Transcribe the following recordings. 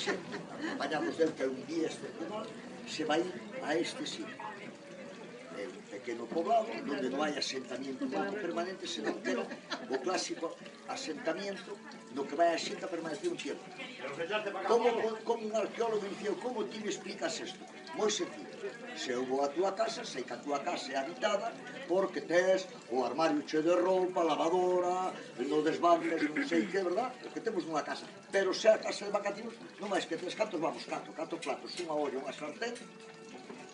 xente, acompañados del que é un guía excepcional, se vai a este sitio. É un pequeno poblado onde non hai asentamiento humano permanente, senón que era o clásico asentamiento no que vai a xente a permanecer un tiempo. Como un arqueólogo dicía, como ti me explicas isto? Moi sencillo. Se eu vou a túa casa, sei que a túa casa é habitada porque tes o armario cheo de roupa, lavadora, no desbandes, non sei que, verdad? O que temos nunha casa. Pero se a casa de vacativos, non máis que tes cantos vamos, catro platos, unha olla, unha sartén,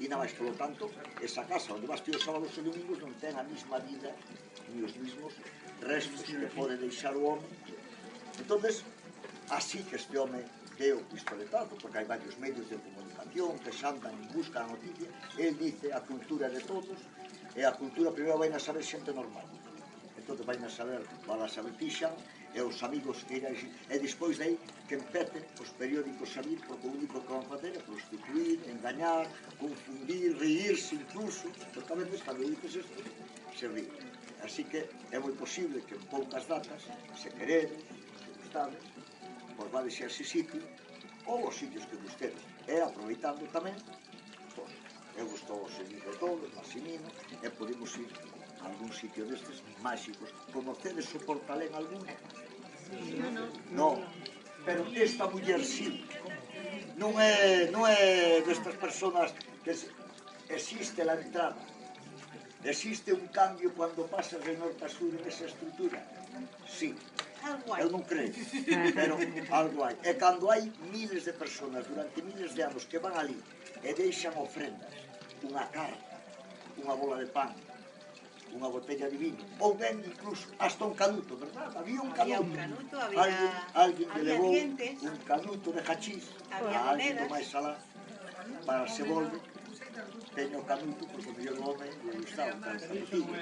e nada máis, polo tanto, esa casa onde vas ti os sábados e domingos non ten a mesma vida ni os mesmos restos que pode deixar o home. Entonces, así que este home deu o pistoletazo, porque hai varios medios de comunicación que xantan en busca da noticia, el dice a cultura de todos, e a cultura primeiro vai na saber xente normal. Entón vai na saber, vai a saber Tixan, e os amigos que irán, e despois de aí que empecen os periódicos a vir, porque o único que van facer é prostituir, engañar, confundir, reírse incluso, porque a veces cando dices isto, se ríe. Así que é moi posible que en poucas datas, se queredes, se gustades, pois vades a ese sitio, ou os sitios que gustedes, e aproveitando tamén, pois, eu estou a seguir de todos, Maximino, e podemos ir a algún sitio destes máxicos. Conocedes o Portalén algún? Non, pero esta muller sí, non é destas personas que existe a entrada, existe un cambio cando pasas de norte a sur en esa estrutura, sí. Eu non creo, pero algo hai. E cando hai miles de personas durante miles de anos que van ali e deixan ofrendas, unha carta, unha bola de pan, unha botella de vino, ou ben incluso hasta un canuto, verdad? Había un canuto, alguén que levou un canuto de hachís a alguén do máis alá para se volve, teño o canuto porque o mellor do home lle gustaba un canutillo.